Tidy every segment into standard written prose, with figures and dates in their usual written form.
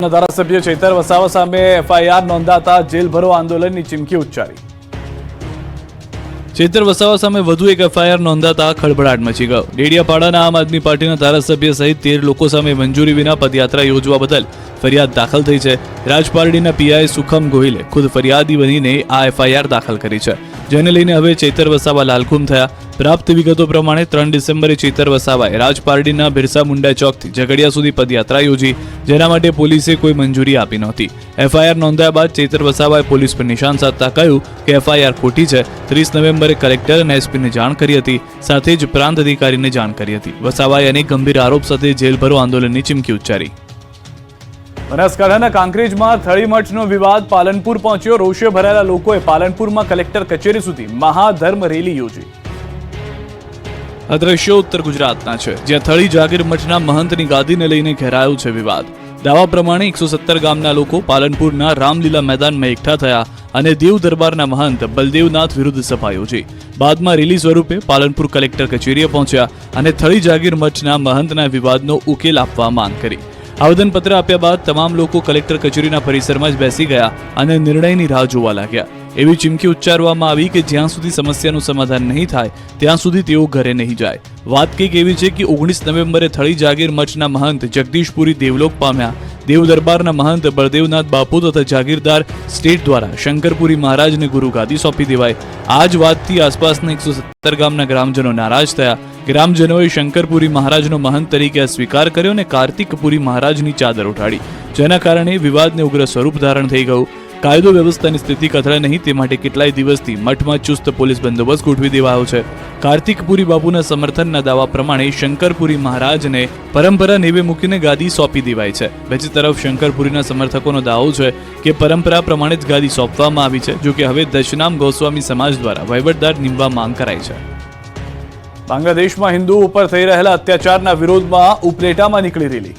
ધારાસભ્ય ચૈતર વસાવા સામે એફઆઈઆર નોંધાતા જેલભરો આંદોલનની ચીમકી ઉચ્ચારી। ચૈતર વસાવા સામે વધુ એક એફઆઈઆર નોંધાતા ખળભળાટ મચી ગયો। ડેડિયાપાડાના આમ આદમી પાર્ટીના ધારાસભ્ય સહિત 13 લોકો સામે મંજૂરી વિના પદયાત્રા યોજવા બદલ ફરિયાદ દાખલ થઈ છે। રાજપારડીના પીઆઈ સુખમ ગોહિલે ખુદ ફરિયાદી બનીને આ એફઆઈઆર દાખલ કરી છે, જેને લઈને હવે ચૈતર વસાવા લાલઘુમ થયા। પ્રાપ્ત વિગતો પ્રમાણે 3 ડિસેમ્બરે ચૈતર વસાવાએ રાજપારડીના બિરસા મુંડા ચોકથી ઝઘડિયા સુધી પદયાત્રા યોજી, જેના માટે પોલીસે કોઈ મંજૂરી આપી નહોતી। એફઆઈઆર નોંધાયા બાદ ચૈતર વસાવાએ પોલીસ પર નિશાન સાધતા કહ્યું કે એફઆઈઆર ખોટી છે। 30 નવેમ્બરે કલેક્ટર અને એસપીને જાણ કરી હતી, સાથે જ પ્રાંત અધિકારીને જાણ કરી હતી। વસાવાએ અનેક ગંભીર આરોપ સાથે જેલભરો આંદોલનની ચીમકી ઉચ્ચારી। બનાસકાંઠાના કાંકરેજમાં થળીમઠનો વિવાદ પાલનપુર પહોંચ્યો। રોષે ભરાયેલા લોકોએ પાલનપુરમાં કલેક્ટર કચેરી સુધી મહાધર્મ રેલી યોજી। આ દ્રશ્યો ઉત્તર ગુજરાતના છે, જ્યાં થળી જાગીર મઠના મહંતની ગાદીને લઈને ઘેરાયો છે વિવાદ। દાવા પ્રમાણે 117 ગામના લોકો પાલનપુરના રામલીલા મેદાનમાં એકઠા થયા અને દેવ દરબારના મહંત બલદેવનાથ વિરુદ્ધ સભા યોજી। બાદમાં રેલી સ્વરૂપે પાલનપુર કલેક્ટર કચેરીએ પહોંચ્યા અને થળી જાગીર મઠના મહંતના વિવાદનો ઉકેલ આપવા માંગ કરી। આવેદનપત્ર આપ્યા બાદ તમામ લોકો કલેક્ટર કચેરીના પરિસરમાં જ બેસી ગયા અને નિર્ણયની રાહ જોવા લાગ્યા। એવી ચીમકી ઉચ્ચારવામાં આવી કે જ્યાં સુધી સમસ્યાનું સમાધાન નહીં થાય ત્યાં સુધી તેઓ ઘરે નહીં જાય। વાત કંઈક એવી છે કે 19 નવેમ્બરે થળી જાગીર મઠના મહંત જગદીશપુરી દેવલોક પામ્યા। દેવ દરબારના મહંત બળદેવનાથ બાપુ તથા જાગીરદાર સ્ટેટ દ્વારા શંકરપુરી મહારાજને ગુરુગાદી સોંપી દેવાય। આ જ વાતથી આસપાસના 117 ગામના ગ્રામજનો નારાજ થયા। ગ્રામજનોએ શંકરપુરી મહારાજનો મહંત તરીકે સ્વીકાર કર્યો અને કાર્તિકપુરી મહારાજની ચાદર ઉઠાડી, જેના કારણે વિવાદને ઉગ્ર સ્વરૂપ ધારણ થઈ ગયું। કાયદો વ્યવસ્થાની સ્થિતિ કથળે નહીં તે માટે કેટલાય દિવસથી મઠમાં ચુસ્ત પોલીસ બંદોબસ્ત ગોઠવી દેવાયો છે। કાર્તિકપુરી બાપુના સમર્થનના દાવા પ્રમાણે શંકરપુરી મહારાજને પરંપરા નેવે મૂકીને ગાદી સોંપી દેવાય છે। બીજી તરફ શંકરપુરીના સમર્થકોનો દાવો છે કે પરંપરા પ્રમાણે જ ગાદી સોંપવામાં આવી છે, જો કે હવે દશનામ ગોસ્વામી સમાજ દ્વારા વહીવટદાર નિમવા માંગ કરાઈ છે। બાંગ્લાદેશમાં હિન્દુઓ ઉપર થઈ રહેલા અત્યાચારના વિરોધમાં ઉપલેટામાં નીકળી રેલી।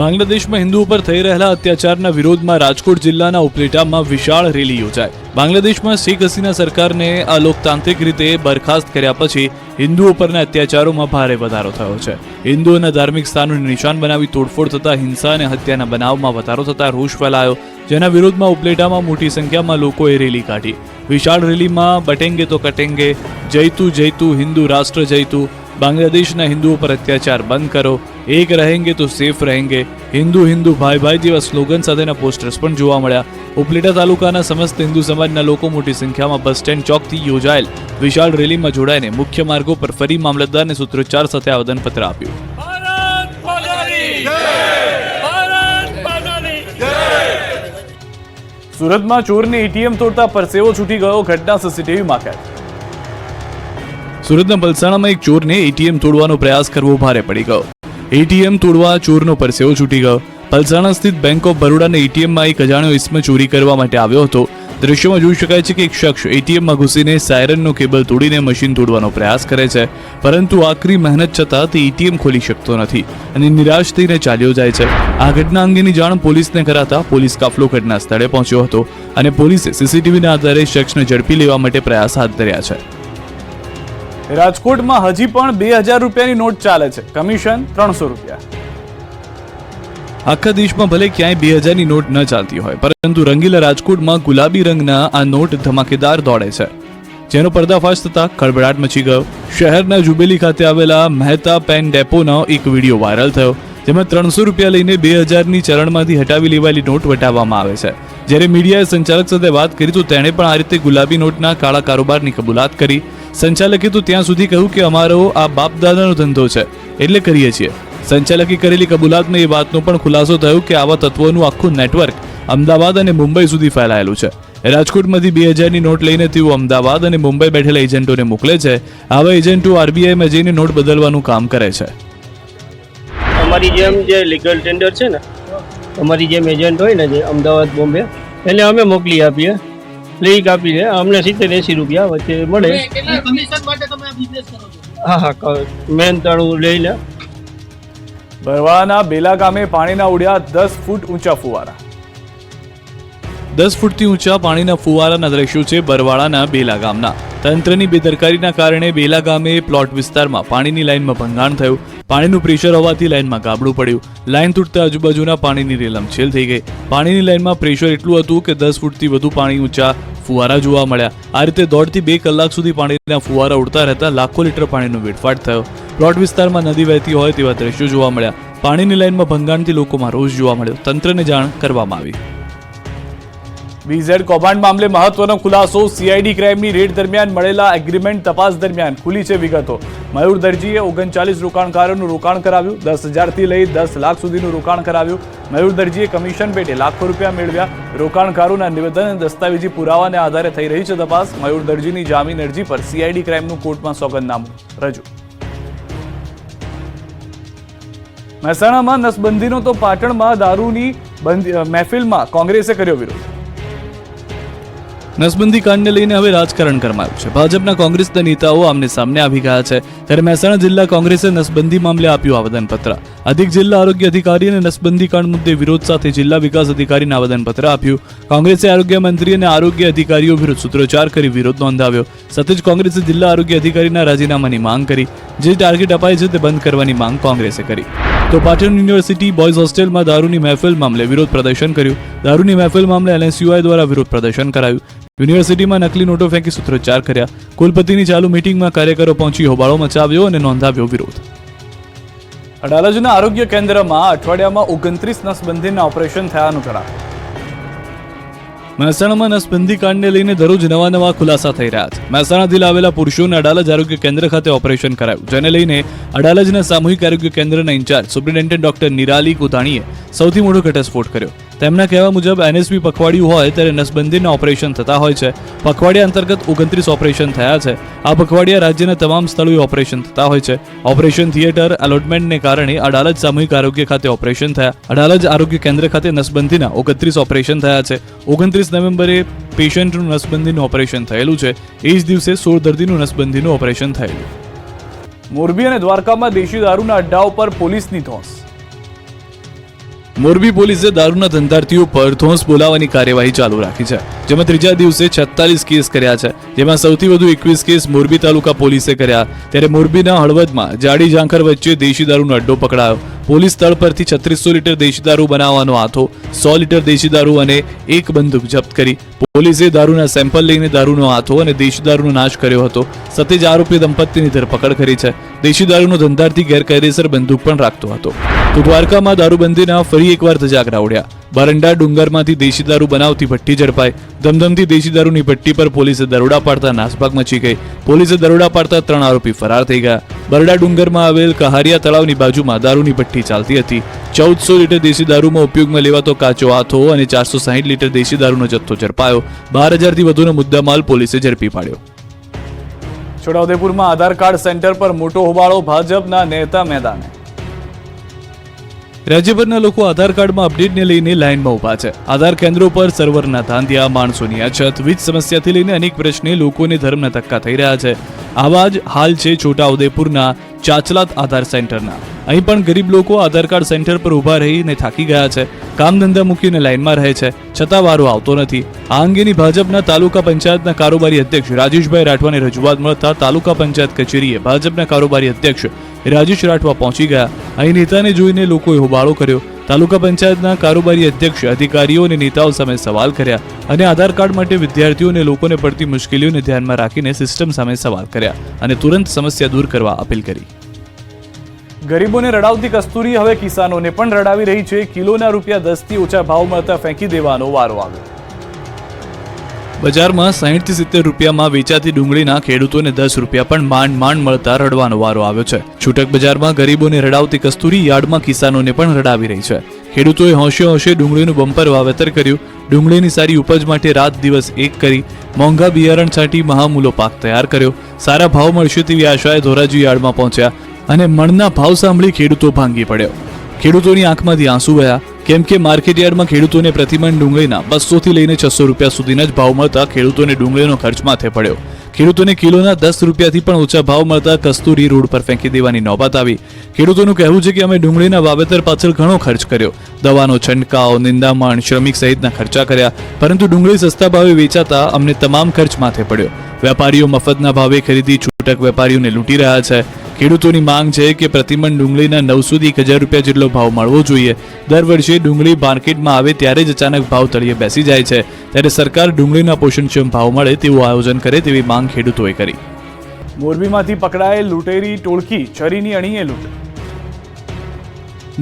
બાંગ્લાદેશમાં હિન્દુઓ પર થઈ રહેલા અત્યાચારના વિરોધમાં રાજકોટ જિલ્લાના ઉપલેટામાં વિશાળ રેલી યોજાઈ। બાંગ્લાદેશમાં શેખ હસીના સરકારને અલોકતાંત્રિક રીતે બરખાસ્ત કર્યા પછી હિન્દુઓ પરના અત્યાચારોમાં ભારે વધારો થયો છે। હિન્દુઓના ધાર્મિક સ્થાનોને નિશાન બનાવી તોડફોડ થતા હિંસા અને હત્યાના બનાવમાં વધારો થતા રોષ ફેલાયો, જેના વિરોધમાં ઉપલેટામાં મોટી સંખ્યામાં લોકોએ રેલી કાઢી। વિશાળ રેલીમાં બટેંગે તો કટેંગે, જયતું જયતું હિન્દુ રાષ્ટ્ર જયતું, બાંગ્લાદેશના હિન્દુઓ પર અત્યાચાર બંધ કરો, એક રહેંગે તો સેફ રહેંગે, હિન્દુ હિન્દુ ભાઈ ભાઈ જેવા સ્લોગન સાથેના પોસ્ટર્સ પણ જોવા મળ્યા। ઉપલેટા તાલુકાના સમસ્ત હિન્દુ સમાજના લોકો મોટી સંખ્યામાં બસ સ્ટેન્ડ ચોકથી યોજાયેલ વિશાળ રેલીમાં જોડાઈને મુખ્ય માર્ગો પર ફરી મામલતદારને સૂત્રોચ્ચાર સાથે આવેદનપત્ર આપ્યું। સુરતમાં ચોરને એટીએમ તોડતા પરસેવો છૂટી ગયો, ઘટના સીસીટીવીમાં કેદ। સુરતના પલસાણામાં એક ચોરને એટીએમ તોડવાનો પ્રયાસ કરવો ભારે પડી ગયો। એટીએમ તોડવા ચોરનો પરસેવો છૂટી ગયો। પલસાણા સ્થિત બેંક ઓફ બરોડાના એટીએમમાં એક અજાણ્યો ઇસમ ચોરી કરવા માટે આવ્યો હતો। દ્રશ્યોમાં જોઈ શકાય છે કે એક શખ્સ એટીએમમાં ઘૂસીને સાયરનનો કેબલ તોડીને મશીન તોડવાનો પ્રયાસ કરે છે, પરંતુ આકરી મહેનત છતાં તે એટીએમ ખોલી શકતો નથી અને નિરાશ થઈને ચાલ્યો જાય છે। આ ઘટના અંગેની જાણ પોલીસને કરાતા પોલીસ કાફલો ઘટના સ્થળે પહોંચ્યો હતો અને પોલીસે સીસીટીવીના આધારે શખ્સને ઝડપી લેવા માટે પ્રયાસ હાથ ધર્યા છે। રાજકોટમાં હજી પણ 2000 રૂપિયાની નોટ ચાલે છે, કમિશન 300 રૂપિયા। આખા દેશમાં ભલે ક્યાંય 2000ની નોટ ન ચાલતી હોય, પરંતુ રંગીલા રાજકોટમાં ગુલાબી રંગના આ નોટ ધમાકેદાર દોડે છે, જેનો પર્દાફાશ થતા ખળભળાટ મચી ગયો। શહેરના જુબેલી ખાતે આવેલા મહેતા પેન ડેપોનો એક વિડીયો વાયરલ થયો, જેમાં 300 રૂપિયા લઈને 2000ની ચલણમાંથી હટાવી લેવાયેલી નોટ વટાવવામાં આવે છે। જ્યારે મીડિયાએ સંચાલક સાથે વાત કરી તો તેણે પણ આ રીતે ગુલાબી નોટના કાળા કારોબારની કબૂલાત કરી। સંચાલકે તો ત્યાં સુધી કહ્યું કે અમારો આ બાપ દાદાનો ધંધો છે એટલે કરીએ છીએ। સંચાલકે કરેલી કબૂલાતમાં એ વાતનો પણ ખુલાસો થયો કે આવા તત્વોનું આખું નેટવર્ક અમદાવાદ અને મુંબઈ સુધી ફેલાયેલું છે। રાજકોટમાંથી 2000ની નોટ લઈને તેઓ અમદાવાદ અને મુંબઈ બેઠેલા એજન્ટોને મોકલે છે। આવા એજન્ટો આરબીઆઈમાં જઈને નોટ બદલવાનું કામ કરે છે। અમારી જેમ જે લીગલ ટેન્ડર છે ને, અમારી જેમ એજન્ટ હોય ને જે અમદાવાદ બોમ્બે, એટલે અમે મોકલી આપીએ, લીક આપીએ, અમને 70-80 રૂપિયા વચ્ચે મળે। હા, મહેનતાણું લઈને। બરવાળાના બેલા ગામે પાણીના ઉડ્યા 10 ફૂટ ઊંચા ફુવારા। 10 ફૂટથી ઊંચા પાણીના ફુવારાના દ્રશ્યો છે બરવાળાના બેલા ગામના। તંત્રની બેદરકારીના કારણે બેલા ગામે પ્લોટ વિસ્તારમાં પાણીની લાઇનમાં ભંગાણ થયું। પાણીનું પ્રેશર હોવાથી લાઇનમાં ગાબડું પડ્યું. લાઇન તૂટતા આજુબાજુના પાણીની રેલમછેલ થઈ ગઈ. પાણીની લાઇનમાં પ્રેશર એટલું હતું કે 10 ફૂટથી વધુ પાણી ઊંચા ફુવારા જોવા મળ્યા. આ રીતે 1.5 થી 2 કલાક સુધી પાણીના ફુવારા ઉડતા રહેતા લાખો લીટર પાણીનો વેડફાટ થયો. પ્લોટ વિસ્તારમાં નદી વહેતી હોય તેવા દ્રશ્યો જોવા મળ્યા. પાણીની લાઇનમાં ભંગાણથી લોકોમાં રોષ જોવા મળ્યો. તંત્રને જાણ કરવામાં આવી. બીઝેડ કૌભાંડ મામલે મહત્વનો ખુલાસો. સીઆઈડી ક્રાઇમની રેડ દરમિયાન મળેલા એગ્રીમેન્ટ તપાસ દરમિયાન ખુલી છે વિગતો. મયુર દરજીએ 39 રોકાણકારોનું રોકાણ કરાવ્યું. 10,000 થી લઈ 10 લાખ સુધીનું રોકાણ કરાવ્યું. મયુર દરજીએ કમિશન પેટે લાખો રૂપિયા મેળવ્યા. રોકાણકારોના નિવેદન અને દસ્તાવેજી પુરાવાને આધારે થઈ રહી છે તપાસ. મયુર દરજીની જામીન અરજી પર સીઆઈડી ક્રાઇમનું કોર્ટમાં સોગંદનામું રજૂ. મહેસાણામાં નસબંધીનો તો પાટણમાં દારૂની મહેફિલમાં કોંગ્રેસે કર્યો વિરોધ. નસબંધી કાંડને લઈને હવે રાજકારણ ગરમાયું છે. ભાજપના કોંગ્રેસના નેતાઓ આમને સામને આવી ગયા છે. ત્યારે મહેસાણા જિલ્લા કોંગ્રેસે નસબંધી મામલે આપ્યું આવેદનપત્ર. અધિક જિલ્લા આરોગ્ય અધિકારી અને નસબંધી કાંડ મુદ્દે વિરોધ સાથે જિલ્લા વિકાસ અધિકારીને આવેદનપત્ર આપ્યું. કોંગ્રેસે આરોગ્ય મંત્રી અને આરોગ્ય અધિકારીઓ વિરુદ્ધ સૂત્રોચ્ચાર કરી વિરોધ નોંધાવ્યો. સાથે જ કોંગ્રેસે જિલ્લા આરોગ્ય અધિકારીના રાજીનામાની માંગ કરી. જે ટાર્ગેટ અપાય છે તે બંધ કરવાની માંગ કોંગ્રેસે કરી. તો પાટણ યુનિવર્સિટી બોયઝ હોસ્ટેલમાં દારૂની મહેફિલ મામલે વિરોધ પ્રદર્શન કર્યું. દારૂની મહેફિલ મામલે એનએસયુઆઈ દ્વારા વિરોધ પ્રદર્શન કરાયું. યુનિવર્સિટીમાં નકલી નોટો ફેંકી સૂત્રોચ્ચાર કર્યા. કુલપતિની ચાલુ મીટિંગમાં કાર્યકરો પહોંચી હોબાળો મચાવ્યો અને નોંધાવ્યો વિરોધ. અડાલજના આરોગ્ય કેન્દ્રમાં અઠવાડિયામાં 29 નસબંધીના ઓપરેશન થયાનું જણાવ્યું. મહેસાણામાં નસબંધી કાંડને લઈને દરરોજ નવા ખુલાસા થઈ રહ્યા છે. મહેસાણાથી આવેલા પુરુષોને અડાલજ આરોગ્ય કેન્દ્ર ખાતે ઓપરેશન કરાયું. જેને લઈને અડાલજના સામૂહિક આરોગ્ય કેન્દ્રના ઇન્ચાર્જ સુપ્રિન્ટેન્ડન્ટ ડોક્ટર નિરાલી કોતાણીએ સૌથી મોટો ઘટસ્ફોટ કર્યો. તેમના કહેવા મુજબ એનએસપી પખવાડિયું હોય ત્યારે નસબંધીના ઓપરેશન થતા હોય છે. પખવાડિયા અંતર્ગત 29 ઓપરેશન થયા છે. આ પખવાડિયા રાજ્યના તમામ સ્થળોએ ઓપરેશન થતા હોય છે. ઓપરેશન થિયેટર એલોટમેન્ટને કારણે અડાલજ સામૂહિક આરોગ્ય ખાતે ઓપરેશન થયા. અડાલજ આરોગ્ય કેન્દ્ર ખાતે નસબંધીના 29 ઓપરેશન થયા છે. 29 નવેમ્બરે પેશન્ટનું નસબંધીનું ઓપરેશન થયેલું છે. એ જ દિવસે 16 દર્દીનું નસબંધીનું ઓપરેશન થયેલું. મોરબી અને દ્વારકામાં દેશી દારૂના અડ્ડાઓ પર પોલીસની ધોંસ. મોરબી પોલીસે દારૂના ધંધાર્થીઓ પર ધોંસ બોલાવવાની કાર્યવાહી ચાલુ રાખી છે. જેમાં ત્રીજા દિવસે 46 કેસ કર્યા છે. જેમાં સૌથી વધુ 21 કેસ મોરબી તાલુકા પોલીસે કર્યા. ત્યારે મોરબીના હળવદમાં જાડી ઝાંખર વચ્ચે દેશી દારૂનો અડ્ડો પકડાયો. પોલીસ સ્થળ પરથી 3600 લીટર દેશી દારૂ બનાવવાનો હાથો, 100 લીટર દેશી દારૂ અને એક બંદૂક જપ્ત કરી. પોલીસે દારૂના સેમ્પલ લઈને દારૂનો હાથો અને દેશી દારૂનો નાશ કર્યો હતો. સાથે જ આરોપી દંપતીની ધરપકડ કરી છે. દેશી દારૂનો ધંધાર્થી ગેરકાયદેસર બંદૂક પણ રાખતો હતો. તો દ્વારકામાં દારૂબંધીના ફરી એકવાર ધજાગરા ઉડ્યા. બારંડા ડુંગરમાંથી દેશી દારૂ બનાવતી ભઠ્ઠી ઝડપાઈ. ધમધમતી દેશી દારૂની ભઠ્ઠી પર પોલીસે દરોડા પાડતા નાસભાગ મચી ગઈ. પોલીસે દરોડા પાડતા 3 આરોપી ફરાર થઈ ગયા. બરડા ડુંગરમાં આવેલ કહારિયા તળાવની બાજુમાં દારૂની ભઠ્ઠી ચાલતી હતી. 1400 લીટર દેશી દારૂમાં ઉપયોગમાં લેવાતો કાચો હાથો અને 460 લીટર દેશી દારૂનો જથ્થો ઝડપાયો. 12,000થી વધુનો મુદ્દામાલ પોલીસે ઝડપી પાડ્યો. છોટાઉદેપુરમાં આધાર કાર્ડ સેન્ટર પર મોટો હોબાળો, ભાજપના નેતા મેદાને. રાજ્યભરના લોકો આધાર કાર્ડમાં અપડેટને લઈને લાઇનમાં ઊભા છે. આધાર કેન્દ્રો પર સર્વરના ધાંધિયા, માણસોની અછત, વીજ સમસ્યાથી લઈને અનેક પ્રશ્ને લોકોને ધર્મના ધક્કા થઈ રહ્યા છે. આવા જ હાલ છે છોટાઉદેપુરના ચાચલાત આધાર સેન્ટરના. અહીં પણ ગરીબ લોકો આધાર કાર્ડ સેન્ટર પર ઊભા રહીને થાકી ગયા છે. કામ ધંધા મૂકીને લાઇનમાં રહે છે, છતાં વારો આવતો નથી. આ અંગેની ભાજપના તાલુકા પંચાયતના કારોબારી અધ્યક્ષ રાજેશભાઈ રાઠવાની રજૂઆત મળતા તાલુકા પંચાયત કચેરીએ ભાજપના કારોબારી અધ્યક્ષ રાજેશ રાઠવા પહોંચી ગયા. અહીં નેતાને જોઈને લોકોએ હોબાળો કર્યો. તાલુકા પંચાયતના કારોબારી અધ્યક્ષ અધિકારીઓ અને નેતાઓ સામે સવાલ કર્યા અને આધાર કાર્ડ માટે વિદ્યાર્થીઓ અને લોકોને પડતી મુશ્કેલીઓને ધ્યાનમાં રાખીને સિસ્ટમ સામે સવાલ કર્યા અને તુરંત સમસ્યા દૂર કરવા અપીલ કરી. ગરીબોને રડાવતી કસ્તુરી હવે કિસાનોને પણ રડાવી રહી છે. કિલોના ₹10 થી ઓછા ભાવ મળતા ફેંકી દેવાનો વારો આવ્યો. બજારમાં 60 થી 70 રૂપિયામાં વેચાતી ડુંગળીના ખેડૂતોને 10 રૂપિયા પણ માંડ મળતા રડવાનો વારો આવ્યો છે. છૂટક બજારમાં ગરીબોને રડાવતી કસ્તુરી યાર્ડમાં કિસાનોને પણ રડાવી રહી છે. ખેડૂતોએ હોંશે ડુંગળીનું બમ્પર વાવેતર કર્યું. ડુંગળીની સારી ઉપજ માટે રાત દિવસ એક કરી મોંઘા બિયારણ છાંટી મહામૂલો પાક તૈયાર કર્યો. સારા ભાવ મળશે તેવી આશાએ ધોરાજી યાર્ડમાં પહોંચ્યા અને મણના ભાવ સાંભળી ખેડૂતો ભાંગી પડ્યો. ખેડૂતોની આંખમાંથી આંસુ વહ્યા, કેમ કે માર્કેટ યાર્ડમાં ખેડૂતોને પ્રતિમણ ડુંગળીના 200 થી લઈને 600 રૂપિયા સુધીના જ ભાવ મળતા ખેડૂતોને ડુંગળીનો ખર્ચ માથે પડ્યો. ખેડૂતોને કિલોના 10 રૂપિયાથી પણ ઓછા ભાવ મળતા કસ્તુરી રોડ પર ફેંકી દેવાની નોબત આવી. ખેડૂતોનું કહેવું છે કે અમે ડુંગળીના વાવેતર પાછળ ઘણો ખર્ચ કર્યો. દવાનો છંટકાવ, નિંદામણ, શ્રમિક સહિતના ખર્ચા કર્યા, પરંતુ ડુંગળી સસ્તા ભાવે વેચાતા અમને તમામ ખર્ચ માથે પડ્યો. વેપારીઓ મફતના ભાવે ખરીદી છૂટક વેપારીઓને લૂંટી રહ્યા છે. ખેડૂતોની માંગ છે કે પ્રતિમણ ડુંગળીના 900 થી 1000 રૂપિયા જેટલો ભાવ મળવો જોઈએ. દર વર્ષે ડુંગળી માર્કેટમાં આવે ત્યારે જ અચાનક ભાવ તળિયે બેસી જાય છે, ત્યારે સરકાર ડુંગળીના પોષણક્ષમ ભાવ મળે તેવું આયોજન કરે તેવી માંગ ખેડૂતોએ કરી. મોરબીમાંથી પકડાયેલ લૂંટેરી ટોળકી છરીની અણીએ લૂંટ.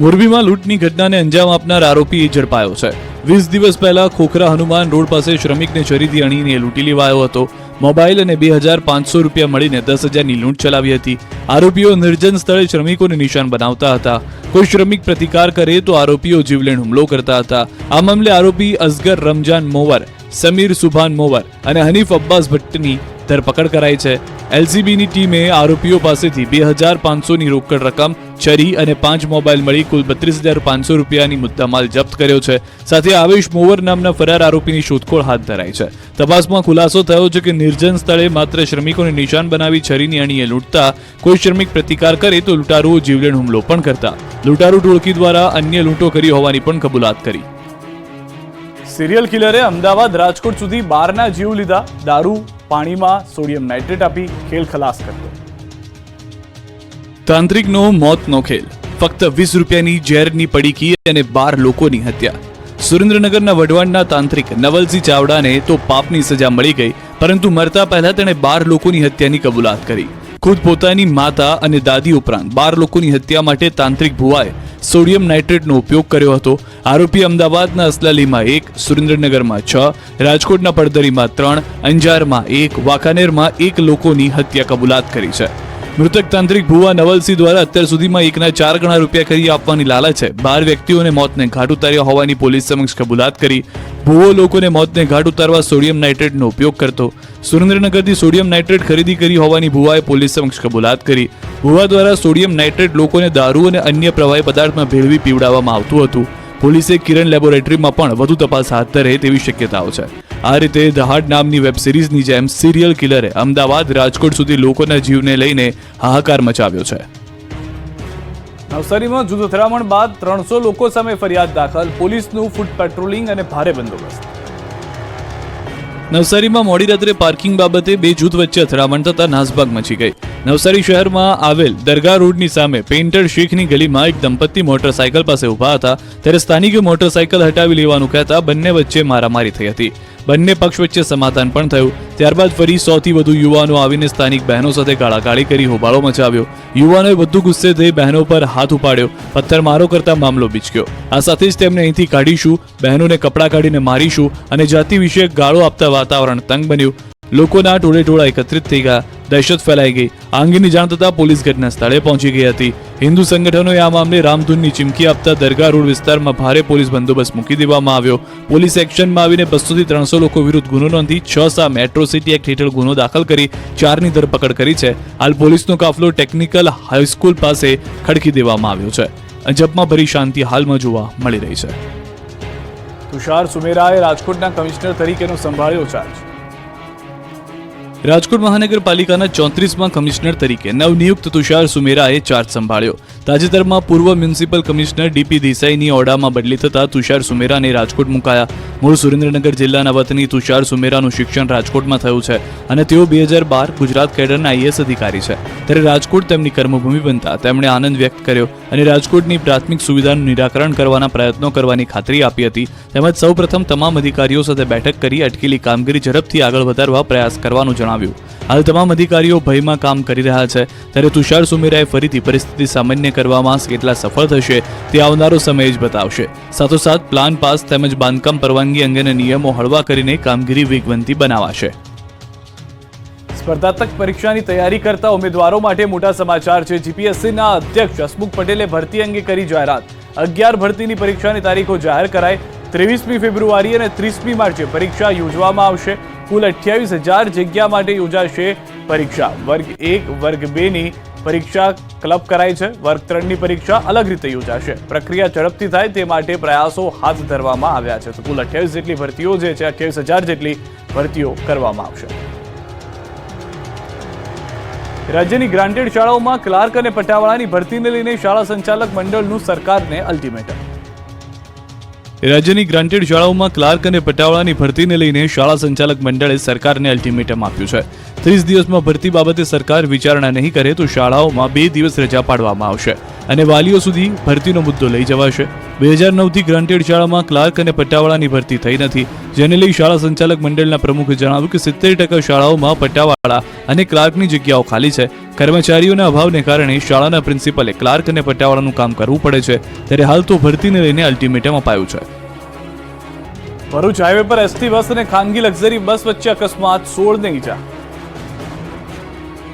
મોરબીમાં લૂંટની ઘટનાને અંજામ આપનાર આરોપી ઝડપાયો છે. 20 દિવસ પહેલા ખોખરા હનુમાન રોડ પાસે શ્રમિકને છરીથી અણીને લૂંટી લેવાયો હતો. મોબાઈલ અને 2500 રૂપિયા મળીને 10,000ની લૂંટ ચલાવી હતી. આરોપીઓ નિર્જન સ્થળે શ્રમિકોને નિશાન બનાવતા હતા. કોઈ શ્રમિક પ્રતિકાર કરે તો આરોપીઓ જીવલેણ હુમલો કરતા હતા. આ મામલે આરોપી અસગર રમજાન મોવર, સમીર સુભાન મોવર અને હનીફ અબ્બાસ ભટ્ટની ધરપકડ કરાઈ છે. એલસીબીની ટીમે આરોપીઓ પાસેથી 2500ની રોકડ રકમ, છરી અને 5 મોબાઈલ મળી કુલ 32,500 રૂપિયાની મુદ્દામાલ જપ્ત કર્યો છે. સાથે આવેશ મોવર નામના ફરાર આરોપીની શોધખોળ હાથ ધરાઈ છે. તપાસમાં ખુલાસો થયો છે કે નિર્જન સ્થળે માત્ર શ્રમિકોને નિશાન બનાવી છરીની અણીએ લૂંટતા. કોઈ શ્રમિક પ્રતિકાર કરે તો લૂંટારુઓ જીવલેણ હુમલો પણ કરતા. લૂંટારૂ ટોળકી દ્વારા અન્ય લૂંટો કરી હોવાની પણ કબૂલાત કરી. સિરિયલ કિલરે અમદાવાદ રાજકોટ સુધી 12ના જીવ લીધા. દારૂ પાણીમાં સોડિયમ નાઇટ્રેટ આપી ખેલ ખલાસ કરતો. તાંત્રિકનો મોતનો ખેલ. ફક્ત 20 રૂપિયાની ઝેરની પડીકી અને 12 લોકોની હત્યા. સુરેન્દ્રનગરના વઢવાણના તાંત્રિક નવલસિંહ ચાવડાને તો પાપની સજા મળી ગઈ, પરંતુ મરતા પહેલા તેણે 12 લોકોની હત્યાની કબૂલાત કરી. ખુદ પોતાની માતા અને દાદી ઉપરાંત 12 લોકોની હત્યા માટે તાંત્રિક ભુવાએ સોડિયમ નાઇટ્રેટનો ઉપયોગ કર્યો હતો. આરોપી અમદાવાદના અસલાલીમાં 1, સુરેન્દ્રનગરમાં 6, રાજકોટના પડદરીમાં 3, અંજારમાં 1, વાંકાનેરમાં 1 લોકોની હત્યા કબૂલાત કરી છે. મૃતક તાંત્રિક ભુવા નવલસિંહ દ્વારા અત્યાર સુધીમાં 1ના 4 ગણા રૂપિયા કરી આપવાની લાલચે 12 વ્યક્તિઓને મોતને ઘાટ ઉતાર્યા હોવાની પોલીસ સમક્ષ કબૂલાત કરી. ભુવો લોકોને મોતને ઘાટ ઉતારવા સોડિયમ નાઇટ્રેટનો ઉપયોગ કરતો. સુરેન્દ્રનગરથી સોડિયમ નાઇટ્રેટ ખરીદી કરી હોવાની ભુવાએ પોલીસ સમક્ષ કબૂલાત કરી. ભુવા દ્વારા સોડિયમ નાઇટ્રેટ લોકોને દારૂ અને અન્ય પ્રવાહી પદાર્થમાં ભેળવી પીવડાવવામાં આવતું હતું. પોલીસે કિરણ લેબોરેટરીમાં પણ વધુ તપાસ હાથ ધરે તેવી શક્યતાઓ છે. આ રીતે દહાડ નામની વેબ સિરીઝની જેમ સિરિયલ કિલરે અમદાવાદ રાજકોટ સુધી લોકોના જીવને લઈને હાહાકાર મચાવ્યો છે. નવસારીમાં જૂથ અથડામણ બાદ 300 લોકો સામે ફરિયાદ દાખલ. પોલીસનું ફૂટ પેટ્રોલિંગ અને ભારે બંદોબસ્ત. નવસારીમાં મોડી રાત્રે પાર્કિંગ બાબતે 2 જૂથ વચ્ચે અથડામણ થતા નાસભાગ મચી ગઈ. નવસારી શહેરમાં આવેલ દરગાહ રોડની સામે પેઇન્ટર શેખની ગલીમાં એક દંપતી મોટરસાયકલ પાસે ઊભા હતા, ત્યારે સ્થાનિકે મોટરસાયકલ હટાવી લેવાનું કહેતા બંને વચ્ચે મારામારી થઈ હતી. બંને પક્ષ વચ્ચે સમાધાન પણ થયું. ત્યારબાદ ફરી 100 થી વધુ યુવાનો આવીને સ્થાનિક બહેનો સાથે ગાળાગાળી કરી હોબાળો મચાવ્યો. યુવાનોએ વધુ ગુસ્સે થઈ બહેનો પર હાથ ઉપાડ્યો, પથ્થરમારો કરતા મામલો બીચક્યો. આ સાથે જ તેમને અહીંથી કાઢીશું, બહેનોને કપડાં કાઢીને મારીશું અને જાતિ વિશે ગાળો આપતા વાતાવરણ તંગ બન્યું. લોકોના ટોળે ટોળા એકત્રિત થઈ ગયા. દહેશત ફેલાઈ ગઈ. આ અંગેની જાણ થતાં પોલીસ ઘટના સ્થળે પહોંચી ગઈ હતી. હિન્દુ સંગઠનોએ આ મામલે રામધૂનની ચીમકી આપતા દરગાહ રોડ વિસ્તારમાં ભારે પોલીસ બંદોબસ્ત મૂકી દેવામાં આવ્યો. પોલીસ એક્શનમાં આવીને 200 થી 300 લોકો વિરુદ્ધ ગુનો નોંધી 6 સામે એટ્રોસિટી એક્ટ હેઠળ ગુનો દાખલ કરી 4ની ધરપકડ કરી છે. હાલ પોલીસનો કાફલો ટેકનિકલ હાઈસ્કૂલ પાસે ખડકી દેવામાં આવ્યો છે. અજબમાં ભરી શાંતિ હાલમાં જોવા મળી રહી છે. તુષાર સુમેરાએ રાજકોટના કમિશનર તરીકેનો સંભાળ્યો ચાર્જ. રાજકોટ મહાનગરપાલિકાના 34માં કમિશનર તરીકે નવનિયુક્ત તુષાર સુમેરાએ ચાર્જ સંભાળ્યો. તાજેતરમાં પૂર્વ મ્યુનિસિપલ કમિશનર ડીપી દેસાઈની ઓરડામાં બદલી થતા તુષાર સુમેરાને રાજકોટ મુકાયા. મૂળ સુરેન્દ્રનગર જિલ્લાના વતની તુષાર સુમેરાનું શિક્ષણ રાજકોટમાં થયું છે અને તેઓ 2012 ગુજરાત કેડરના આઈએએસ અધિકારી છે. ત્યારે રાજકોટ તેમની કર્મભૂમિ બનતા તેમણે આનંદ વ્યક્ત કર્યો અને રાજકોટની પ્રાથમિક સુવિધાનું નિરાકરણ કરવાના પ્રયત્નો કરવાની ખાતરી આપી હતી. તેમજ સૌપ્રથમ તમામ અધિકારીઓ સાથે બેઠક કરી અટકેલી કામગીરી ઝડપથી આગળ વધારવા પ્રયાસ કરવાનું જણાવ્યું. હાલ તમામ અધિકારીઓ ભયમાં કામ કરી રહ્યા છે, ત્યારે તુષાર સુમેરાએ ફરીથી પરિસ્થિતિ સામાન્ય કરવામાં કેટલા સફળ થશે તે આવનારો સમય જ બતાવશે. સાથોસાથ પ્લાન પાસ તેમજ બાંધકામ પરવાનગી અંગેના નિયમો હળવા કરીને કામગીરી વેગવંતી બનાવાશે. સ્પર્ધાત્મક પરીક્ષાની તૈયારી કરતા ઉમેદવારો માટે મોટા સમાચાર છે. જીપીએસસીના અધ્યક્ષ હસમુખ પટેલે ભરતી અંગે કરી જાહેરાત. 11 ભરતીની પરીક્ષાની તારીખો જાહેર કરાઈ. 23મી ફેબ્રુઆરી અને 30મી માર્ચે પરીક્ષા યોજવામાં આવશે. કુલ 28,000 જગ્યા માટે યોજાશે પરીક્ષા. વર્ગ 1 વર્ગ 2ની પરીક્ષા ક્લબ કરાઈ છે. વર્ગ 3ની પરીક્ષા અલગ રીતે યોજાશે. પ્રક્રિયા ઝડપથી થાય તે માટે પ્રયાસો હાથ ધરવામાં આવ્યા છે. તો કુલ 28 જેટલી ભરતીઓ જે છે 28,000 જેટલી ભરતીઓ કરવામાં આવશે. રાજ્યની ગ્રાન્ટેડ શાળાઓમાં ક્લાર્ક અને પટાવાળાની ભરતીને લઈને શાળા સંચાલક મંડળનું સરકારને અલ્ટિમેટમ. રાજ્યની ગ્રાન્ટેડ શાળાઓમાં ક્લાર્ક અને પટાવાળાની ભરતીને લઈને શાળા સંચાલક મંડળે સરકારને અલ્ટિમેટમ આપ્યું છે. 30 દિવસમાં ભરતી બાબતે સરકાર વિચારણા નહીં કરે તો શાળાઓમાં 2 દિવસ રજા પાડવામાં આવશે અને વાલીઓ સુધી ભરતીનો મુદ્દો લઈ જવાશે. 2009થી ગ્રાન્ટેડ શાળામાં ક્લાર્ક અને પટ્ટાવાળાની ભરતી થઈ નથી, જેને લઈ શાળા સંચાલક મંડળના પ્રમુખે જણાવ્યું કે 70% શાળાઓમાં પટ્ટાવાળા અને ક્લાર્કની જગ્યાઓ ખાલી છે. કર્મચારીઓના અભાવને કારણે શાળાના પ્રિન્સિપલે ક્લાર્ક અને પટ્ટાવાળાનું કામ કરવું પડે છે, ત્યારે હાલ તો ભરતીને લઈને અલ્ટિમેટમ અપાયું છે. ભરૂચ હાઈવે પર એસટી બસ અને ખાનગી લક્ઝરી બસ વચ્ચે અકસ્માત, 16 ને ઈજા.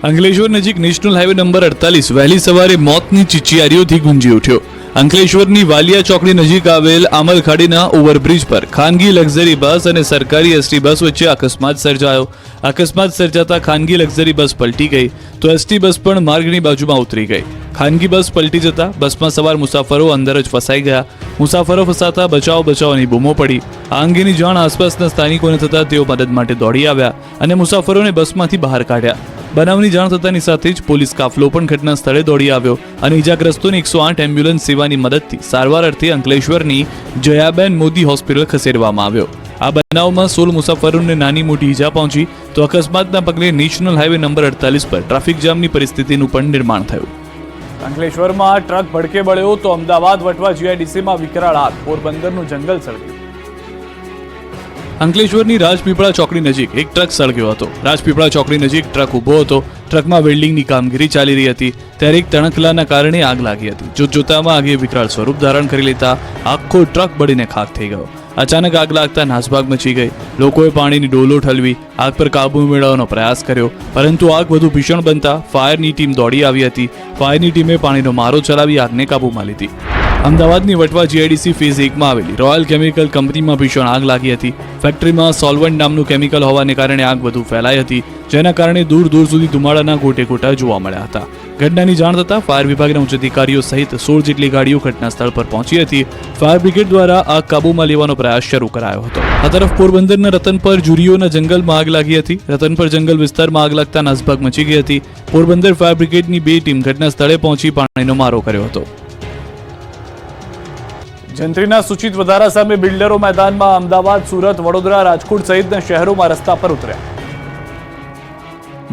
અંકલેશ્વર નજીક નેશનલ હાઈવે નંબર 48 વહેલી સવારે મોતની ચીચિયારીઓથી ગુંજી ઉઠ્યો. અંકલેશ્વરની વાલિયા ચોકડી નજીક આવેલ આમલખાડીના ઓવરબ્રિજ પર ખાનગી લક્ઝરી બસ અને સરકારી એસટી બસ વચ્ચે અકસ્માત સર્જાયો. અકસ્માત સર્જાતા ખાનગી લક્ઝરી બસ પલટી ગઈ તો એસટી બસ પણ માર્ગની બાજુમાં ઉતરી ગઈ. ખાનગી બસ પલટી જતા બસમાં સવાર મુસાફરો અંદર જ ફસાઈ ગયા. મુસાફરો ફસાતા બચાવની બૂમો પડી. આ અંગેની જાણ આસપાસના સ્થાનિકોને થતા તેઓ મદદ માટે દોડી આવ્યા અને મુસાફરોને બસમાંથી બહાર કાઢ્યા. બનાવની જાણ થતાની સાથે જ પોલીસ કાફલો પણ ઘટના સ્થળે દોડી આવ્યો અને ઈજાગ્રસ્તોને 108 એમ્બ્યુલન્સ સેવાની મદદથી સારવાર અર્થે અંકલેશ્વરની જયાબેન મોદી હોસ્પિટલ ખસેડવામાં આવ્યો. આ બનાવમાં 16 મુસાફરોને નાની મોટી ઈજા પહોંચી તો અકસ્માતના પગલે નેશનલ હાઈવે નંબર 48 પર ટ્રાફિક જામની પરિસ્થિતિનું પણ નિર્માણ થયું. અંકલેશ્વરમાં ટ્રક ભડકે બળ્યો તો અમદાવાદ વટવા જીઆઈડીસીમાં વિકરાળ આગ, પોરબંદરનું જંગલ સળગ્યું. અંકલેશ્વરની રાજપીપળા ચોકડી નજીક એક ટ્રક સળગ્યો હતો. રાજપીપળા ચોકડી નજીક ટ્રક ઊભો હતો. ટ્રકમાં વેલ્ડિંગની કામગીરી ચાલી રહી હતી ત્યારે એક તણખલાના કારણે આગ લાગી હતી. જોતજોતામાં આગે વિકરાળ સ્વરૂપ ધારણ કરી લેતા આખો ટ્રક બળીને ખાખ થઈ ગયો. અચાનક આગ લાગતા નાસભાગ મચી ગઈ. લોકોએ પાણીની ડોલો ઠલવી આગ પર કાબુ મેળવવાનો પ્રયાસ કર્યો, પરંતુ આગ વધુ ભીષણ બનતા ફાયરની ટીમ દોડી આવી હતી. ફાયરની ટીમે પાણીનો મારો ચલાવી આગને કાબૂમાં લીધી. અમદાવાદની વટવા જીઆઈડીસી ફેઝ 1માં આવેલી રોયલ કેમિકલ કંપનીમાં ભીષણ આગ લાગી હતી. ફેક્ટરીમાં સોલ્વન્ટ નામનું કેમિકલ હોવાને કારણે આગ વધુ ફેલાઈ હતી, જેના કારણે દૂર દૂર સુધી ધુમાડાના ગોટે ગોટા જોવા મળ્યા હતા. ઘટનાની જાણ થતાં ફાયર વિભાગના ઉચ્ચ અધિકારીઓ સહિત 16 જેટલી ગાડીઓ ઘટના સ્થળ પર પહોંચી હતી. ફાયર બ્રિગેડ દ્વારા આગ કાબૂમાં લેવાનો પ્રયાસ શરૂ કરાયો હતો. આ તરફ પોરબંદરના રતનપર જુરીઓના જંગલમાં આગ લાગી હતી. રતનપર જંગલ વિસ્તારમાં આગ લાગતા નાસભાગ મચી ગઈ હતી. પોરબંદર ફાયર બ્રિગેડની 2 ટીમ ઘટના સ્થળે પહોંચી પાણીનો મારો કર્યો હતો. જંત્રીના સૂચિત વધારા સામે બિલ્ડરો મેદાનમાં. અમદાવાદ, સુરત, વડોદરા, રાજકોટ સહિતના શહેરોમાં રસ્તા પર ઉતર્યા.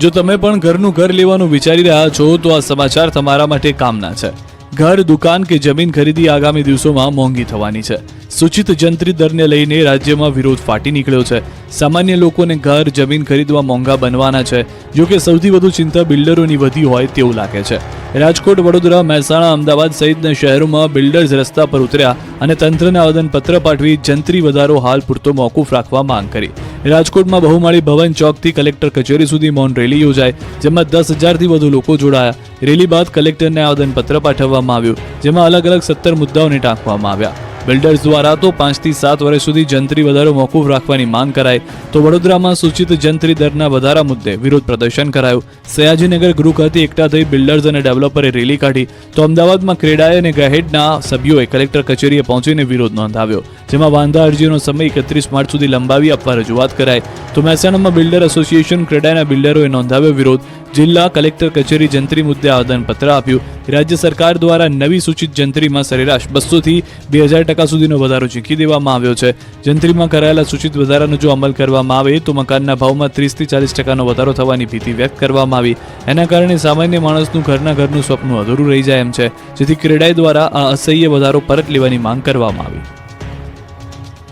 જો તમે પણ ઘરનું ઘર લેવાનું વિચારી રહ્યા છો તો આ સમાચાર તમારા માટે કામના છે. ઘર, દુકાન કે જમીન ખરીદી આગામી દિવસોમાં મોંઘી થવાની છે. સૂચિત જંત્રી દરને લઈને રાજ્યમાં વિરોધ ફાટી નીકળ્યો છે. સામાન્ય લોકોને ઘર, જમીન ખરીદવા મોંઘા બનવાના છે. જો કે સૌથી વધુ ચિંતા બિલ્ડરોની વધી હોય તેવું લાગે છે. રાજકોટ, વડોદરા, મહેસાણા, અમદાવાદ સહિતના શહેરોમાં બિલ્ડર્સ રસ્તા પર ઉતર્યા અને તંત્રને આવેદનપત્ર પાઠવી જંત્રી વધારો હાલ પૂરતો મોકૂફ રાખવા માંગ કરી. રાજકોટમાં બહુમાળી ભવન ચોકથી કલેક્ટર કચેરી સુધી મૌન રેલી યોજાઈ, જેમાં 10,000થી વધુ લોકો જોડાયા. રેલી બાદ કલેક્ટરને આવેદનપત્ર પાઠવવામાં આવ્યું, જેમાં અલગ અલગ 17 મુદ્દાઓને ટાંકવામાં આવ્યા. બિલ્ડર્સ દ્વારા તો 5 થી 7 વર્ષ સુધી જંત્રી વધારો મોકૂફ રાખવાની માંગ કરાઈ, તો વડોદરામાં સૂચિત જંત્રી દરના વધારા મુદ્દે વિરોધ પ્રદર્શન કરાયું. સયાજીનગર ગૃહ ખાતે એકઠા થઈ બિલ્ડર્સ અને ડેવલપરે રેલી કાઢી, તો અમદાવાદમાં ક્રેડાય અને ગહેડના સભ્યોએ કલેક્ટર કચેરીએ પહોંચીને વિરોધ નોંધાવ્યો, જેમાં વાંધા અરજીનો સમય 31 માર્ચ સુધી લંબાવી આપવા રજૂઆત કરાઈ. તો મહેસાણામાં બિલ્ડર એસોસિએશન ક્રેડાયના બિલ્ડરોએ નોંધાવ્યો વિરોધ. જિલ્લા કલેક્ટર કચેરી જંત્રી મુદ્દે આવેદનપત્ર આપ્યું. રાજ્ય સરકાર દ્વારા નવી સૂચિત જંત્રીમાં સરેરાશ 200 થી 2000% સુધીનો વધારો ઝીકી દેવામાં આવ્યો છે. જંત્રીમાં કરાયેલા સૂચિત વધારાનો જો અમલ કરવામાં આવે તો મકાનના ભાવમાં 30 થી 40% વધારો થવાની ભીતિ વ્યક્ત કરવામાં આવી. એના કારણે સામાન્ય માણસનું ઘરનું સ્વપ્ન અધૂરું રહી જાય એમ છે, જેથી ક્રેડાઈ દ્વારા આ અસહ્ય વધારો પરત લેવાની માંગ કરવામાં આવી.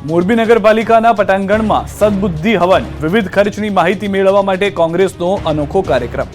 મોરબી નગરપાલિકાના પટાંગણમાં સદબુદ્ધિ હવન, વિવિધ ખર્ચની માહિતી મેળવવા માટે કોંગ્રેસનો અનોખો કાર્યક્રમ.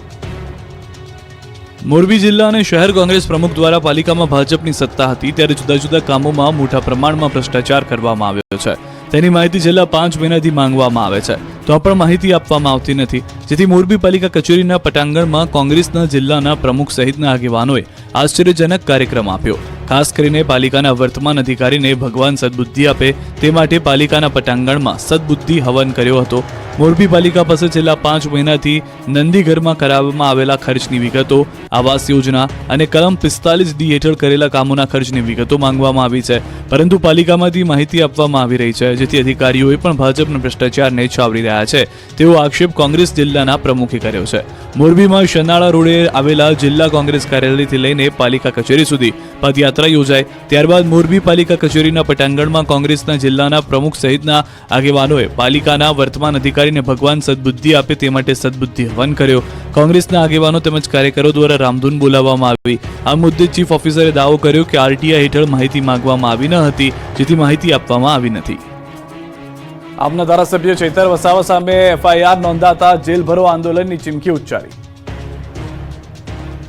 મોરબી જિલ્લા અને શહેર કોંગ્રેસ પ્રમુખ દ્વારા પાલિકામાં ભાજપની સત્તા હતી ત્યારે જુદા જુદા કામોમાં મોટા પ્રમાણમાં ભ્રષ્ટાચાર કરવામાં આવ્યો છે. તેની માહિતી છેલ્લા 5 મહિનાથી માંગવામાં આવે છે, તો પણ માહિતી આપવામાં આવતી નથી, જેથી મોરબી પાલિકા કચેરીના પટાંગણમાં કોંગ્રેસના જિલ્લાના પ્રમુખ સહિતના આગેવાનોએ આશ્ચર્યજનક કાર્યક્રમ આપ્યો. ખાસ કરીને પાલિકાના વર્તમાન અધિકારીને ભગવાન સદબુદ્ધિ આપે તે માટે પાલિકાના પટાંગણમાં સદબુદ્ધિ હવન કર્યો હતો. મોરબી પાલિકા પાસે છેલ્લા 5 મહિનાથી નંદીઘરમાં કરાવવામાં આવેલા ખર્ચની વિગતો, આવાસ યોજના અને કલમ 45D હેઠળ કરેલા કામોના ખર્ચની વિગતો માંગવામાં આવી છે, પરંતુ પાલિકામાંથી માહિતી આપવામાં આવી રહી છે, જેથી અધિકારીઓએ પણ ભાજપના ભ્રષ્ટાચારને છાવરી રહ્યા છે તેવો આક્ષેપ કોંગ્રેસ જિલ્લાના પ્રમુખે કર્યો છે. મોરબીમાં શનાળા રોડે આવેલા જિલ્લા કોંગ્રેસ કાર્યાલયથી લઈને પાલિકા કચેરી સુધી પદયાત્રા યોજાઈ. ત્યારબાદ મોરબી પાલિકા કચેરીના પટાંગણમાં કોંગ્રેસના જિલ્લાના પ્રમુખ સહિતના આગેવાનોએ પાલિકાના વર્તમાન અધિકારીને ભગવાન સદબુદ્ધિ આપે તે માટે સદબુદ્ધિ હવન કર્યો. કોંગ્રેસના આગેવાનો તેમજ કાર્યકરો દ્વારા રામધૂન બોલાવવામાં આવી. આ મુદ્દે ચીફ ઓફિસરે દાવો કર્યો કે આરટીઆઈ હેઠળ માહિતી માંગવામાં આવી ન હતી, જેથી માહિતી આપવામાં આવી નથી. આપના ધારાસભ્ય ચૈતર વસાવા સામે એફઆઈઆર નોંધાતા જેલ ભરો આંદોલનની ચીમકી ઉચ્ચારી.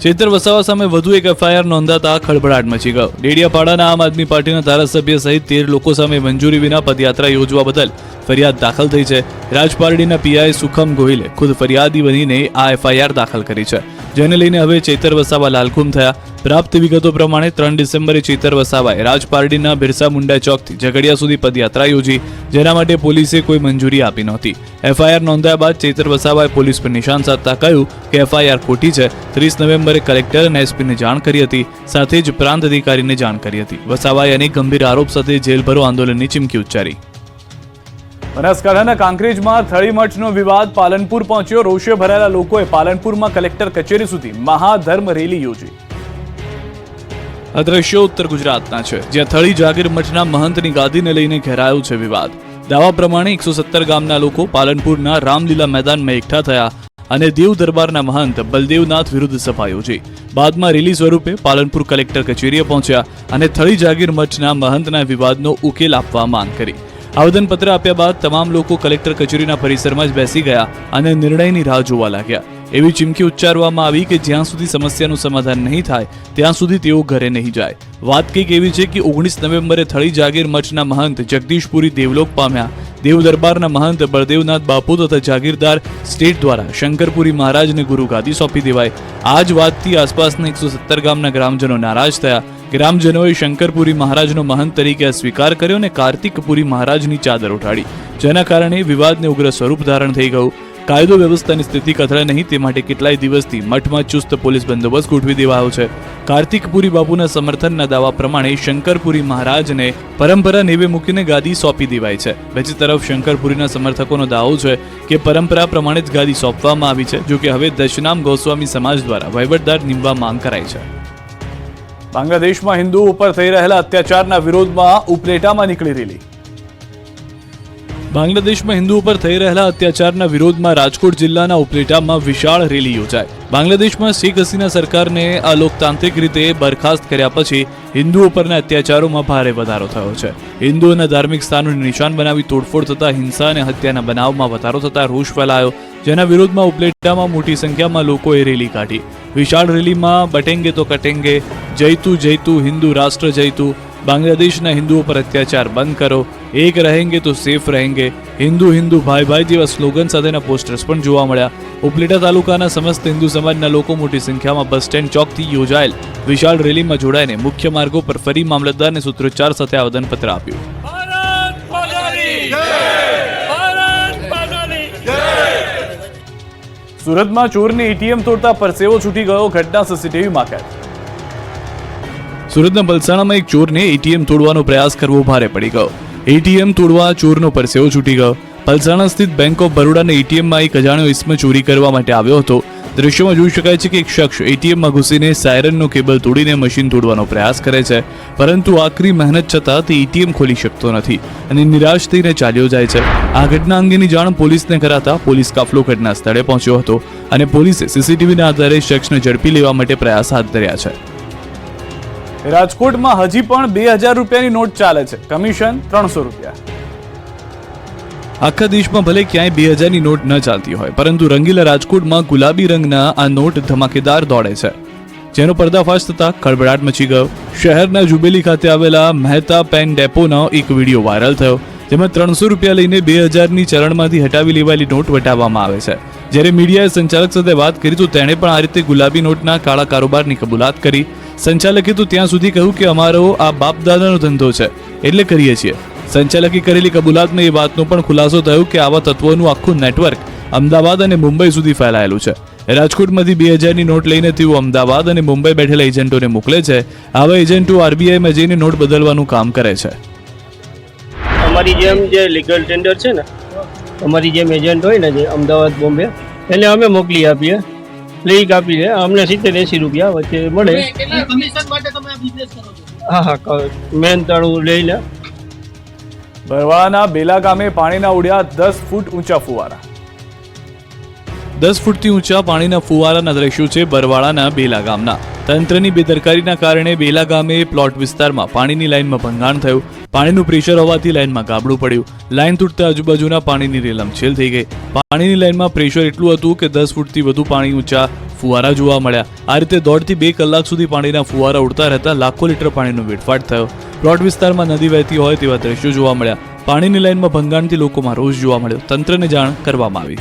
ચૈતર વસાવા સામે વધુ એક એફઆઈઆર નોંધાતા ખળભળાટ મચી ગયો. ડેડિયાપાડાના આમ આદમી પાર્ટીના ધારાસભ્ય સહિત 13 લોકો સામે મંજૂરી વિના પદયાત્રા યોજવા બદલ ફરિયાદ દાખલ થઈ છે. રાજપારડીના પીઆઈ સુખમ ગોહિલે ખુદ ફરિયાદી બનીને આ એફઆઈઆર દાખલ કરી છે, જેને લઈને હવે ચૈતર વસાવા લાલઘુમ થયા. પ્રાપ્ત વિગતો પ્રમાણે 3 ડિસેમ્બરે ચૈતર વસાવાએ રાજપારડીના બિરસા મુંડા ચોકથી ઝઘડિયા સુધી પદયાત્રા યોજી, જેના માટે પોલીસે કોઈ મંજૂરી આપી નહોતી. એફઆઈઆર નોંધાયા બાદ ચૈતર વસાવાએ પોલીસ પર નિશાન સાધતા કહ્યું કે એફઆઈઆર ખોટી છે. 30 નવેમ્બરે કલેક્ટર અને એસપીને જાણ કરી હતી, સાથે જ પ્રાંત અધિકારીને જાણ કરી હતી. વસાવાએ અનેક ગંભીર આરોપ સાથે જેલ ભરો આંદોલનની ચીમકી ઉચ્ચારી. બનાસકાંઠાના કાંકરેજમાં થળીમઠનો વિવાદ પાલનપુર પહોંચ્યો. રોષે ભરાયેલા લોકોએ પાલનપુરમાં કલેક્ટર કચેરી સુધી મહાધર્મ રેલી યોજી. આ દ્રશ્યો ઉત્તર ગુજરાતના છે, જ્યાં થળી જાગીર મઠના મહંતની ગાદીને લઈને ઘેરાયો છે વિવાદ. દાવા પ્રમાણે 117 ગામના લોકો પાલનપુરના રામલીલા મેદાનમાં એકઠા થયા અને દેવ દરબારના મહંત બલદેવનાથ વિરુદ્ધ સભા યોજી. બાદમાં રેલી સ્વરૂપે પાલનપુર કલેક્ટર કચેરીએ પહોંચ્યા અને થળી જાગીર મઠના મહંતના વિવાદનો ઉકેલ આપવા માંગ કરી. આવેદનપત્ર આપ્યા બાદ તમામ લોકો કલેક્ટર કચેરીના પરિસરમાં જ બેસી ગયા અને નિર્ણયની રાહ જોવા લાગ્યા. એવી ચીમકી ઉચ્ચારવામાં આવી કે જ્યાં સુધી સમસ્યાનું સમાધાન નહીં થાય ત્યાં સુધી તેઓ ઘરે નહીં જાય. વાત કંઈક એવી છે કે 19 નવેમ્બરે થળી જાગીર મઠના મહંત જગદીશપુરી દેવલોક પામ્યા. દેવ દરબારના મહંત બળદેવનાથ બાપુ તથા જાગીરદાર સ્ટેટ દ્વારા શંકરપુરી મહારાજને ગુરુગાદી સોંપી દેવાય. આ જ વાતથી આસપાસના 117 ગામના ગ્રામજનો નારાજ થયા. ગ્રામજનોએ શંકરપુરી મહારાજનો મહંત તરીકે સ્વીકાર કર્યો અને કાર્તિકપુરી મહારાજની ચાદર ઉઠાડી, જેના કારણે વિવાદને ઉગ્ર સ્વરૂપ ધારણ થઈ ગયું. કાયદો વ્યવસ્થાની સ્થિતિ કથળે નહીં તે માટે કેટલાય દિવસથી મઠમાં ચુસ્ત પોલીસ બંદોબસ્ત ગોઠવી દેવાયો છે. કાર્તિકપુરી બાપુના સમર્થનના દાવા પ્રમાણે શંકરપુરી મહારાજને પરંપરા નેવે મૂકીને ગાદી સોંપી દેવાય છે. બીજી તરફ શંકરપુરીના સમર્થકોનો દાવો છે કે પરંપરા પ્રમાણે જ ગાદી સોંપવામાં આવી છે, જો કે હવે દશનામ ગોસ્વામી સમાજ દ્વારા વહીવટદાર નિમવા માંગ કરાઈ છે. બાંગ્લાદેશમાં હિન્દુઓ ઉપર થઈ રહેલા અત્યાચારના વિરોધમાં ઉપલેટામાં નીકળી રેલી. બાંગ્લાદેશમાં હિન્દુઓ પર થઈ રહેલા અત્યાચારના વિરોધમાં રાજકોટ જિલ્લાના ઉપલેટામાં વિશાળ રેલી યોજાઈ. બાંગ્લાદેશમાં શેખ હસીના સરકારને અલોકતાંત્રિક રીતે બરખાસ્ત કર્યા પછી હિન્દુઓ પરના અત્યાચારોમાં ભારે વધારો થયો છે. હિન્દુઓના ધાર્મિક સ્થાનોને નિશાન બનાવી તોડફોડ થતા હિંસા અને હત્યાના બનાવમાં વધારો થતા રોષ ફેલાયો, જેના વિરોધમાં ઉપલેટામાં મોટી સંખ્યામાં લોકોએ રેલી કાઢી. વિશાળ રેલીમાં બટેંગે તો કટેંગે, જયતું જયતું હિન્દુ રાષ્ટ્ર જયતું, બાંગ્લાદેશના હિન્દુઓ પર અત્યાચાર બંધ કરો, એક રહેંગે તો સેફ રહેંગે, હિન્દુ હિન્દુ ભાઈ ભાઈ જેવા સ્લોગન સાથેના પોસ્ટર્સ પણ જોવા મળ્યા. ઉપલેટા તાલુકાના સમસ્ત હિન્દુ સમાજના લોકો મોટી સંખ્યામાં બસ સ્ટેન્ડ ચોકથી યોજાયેલ વિશાળ રેલીમાં જોડાઈને મુખ્ય માર્ગો પર ફરી મામલતદારને સૂત્રોચ્ચાર સાથે આવેદનપત્ર આપ્યું. સુરતમાં ચોરને એટીએમ તોડતા પરસેવો છૂટી ગયો, ઘટના સીસીટીવીમાં કેદ. સુરતના બલસાણામાં એક ચોરને એટીએમ તોડવાનો પ્રયાસ કરવો ભારે પડી ગયો. એટીએમ તોડવા ચોરનો પરસેવો છૂટી ગયો. પલસાણા સ્થિત બેંક ઓફ બરોડાના એટીએમમાં એક અજાણ્યો ઇસમ ચોરી કરવા માટે આવ્યો હતો. દ્રશ્યમાં જોઈ શકાય છે કે એક શખ્સ એટીએમમાં ઘૂસીને સાયરનનો કેબલ તોડીને મશીન તોડવાનો પ્રયાસ કરે છે, પરંતુ આકરી મહેનત છતાં તે એટીએમ ખોલી શકતો નથી અને નિરાશ થઈને ચાલ્યો જાય છે. આ ઘટના અંગેની જાણ પોલીસને કરાતા પોલીસ કાફલો ઘટના સ્થળે પહોંચ્યો હતો અને પોલીસે સીસીટીવીના આધારે શખ્સને ઝડપી લેવા માટે પ્રયાસ હાથ ધર્યા છે. રાજકોટમાં હજી પણ 2000 રૂપિયાની નોટ ચાલે છે, કમિશન 300 રૂપિયા. આખા દેશમાં ભલે ક્યાંય 2000ની નોટ ન ચાલતી હોય, પરંતુ રંગીલા રાજકોટમાં ગુલાબી રંગના આ નોટ ધમાકેદાર દોડે છે, જેનો પર્દાફાશ થતા ખળભળાટ મચી ગયો. શહેરના જુબેલી ખાતે આવેલા મહેતા પેન ડેપોનો એક વિડીયો વાયરલ થયો, જેમાં 300 રૂપિયા લઈને 2000ની ચલણમાંથી હટાવી લેવાયેલી નોટ વટાવવામાં આવે છે. જ્યારે મીડિયાએ સંચાલક સાથે વાત કરી તો તેણે પણ આ રીતે ગુલાબી નોટના કાળા કારોબારની કબૂલાત કરી. સંચાલકે તો ત્યાં સુધી કહ્યું કે અમારો આ બાપ દાદાનો ધંધો છે એટલે કરીએ છીએ. સંચાલકે કરેલી કબૂલાતમાં એ વાતનો પણ ખુલાસો થયો કે આવા તત્વોનું આખું નેટવર્ક અમદાવાદ અને મુંબઈ સુધી ફેલાયેલું છે. રાજકોટમાંથી 2000ની નોટ લઈને તેઓ અમદાવાદ અને મુંબઈ બેઠેલા એજન્ટોને મોકલે છે. આવા એજન્ટો આરબીઆઈમાં જઈને નોટ બદલવાનું કામ કરે છે. અમારી જેમ જે લીગલ ટેન્ડર છે ને, અમારી જેમ એજન્ટ હોય ને જે અમદાવાદ બોમ્બે, એને અમે મોકલી આપીએ, એટલે એ કાપી લે. અમને 70-80 રૂપિયા વચ્ચે મળે. હા, મહેનતાણું લઈ લે. બરવાળાના બેલા ગામે પાણીના ઉડ્યા 10 ફૂટ ઊંચા ફુવારા. 10 ફૂટથી ઊંચા પાણીના ફુવારાના દ્રશ્યો છે બરવાળાના બેલા ગામના. તંત્રની બેદરકારીના કારણે બેલા ગામે પ્લોટ વિસ્તારમાં પાણીની લાઇનમાં ભંગાણ થયું. પાણીનું પ્રેશર હોવાથી લાઇનમાં ગાબડું પડ્યું. લાઇન તૂટતા આજુબાજુના પાણીની રેલમછેલ થઈ ગઈ. પાણીની લાઇનમાં પ્રેશર એટલું હતું કે 10 ફૂટથી વધુ પાણી ઊંચા ફુવારા જોવા મળ્યા. આ રીતે 1.5 થી 2 કલાક સુધી પાણીના ફુવારા ઉડતા રહેતા લાખો લીટર પાણીનો વેડફાટ થયો. પ્લોટ વિસ્તારમાં નદી વહેતી હોય તેવા દ્રશ્યો જોવા મળ્યા. પાણીની લાઇનમાં ભંગાણથી લોકોમાં રોષ જોવા મળ્યો. તંત્રને જાણ કરવામાં આવી.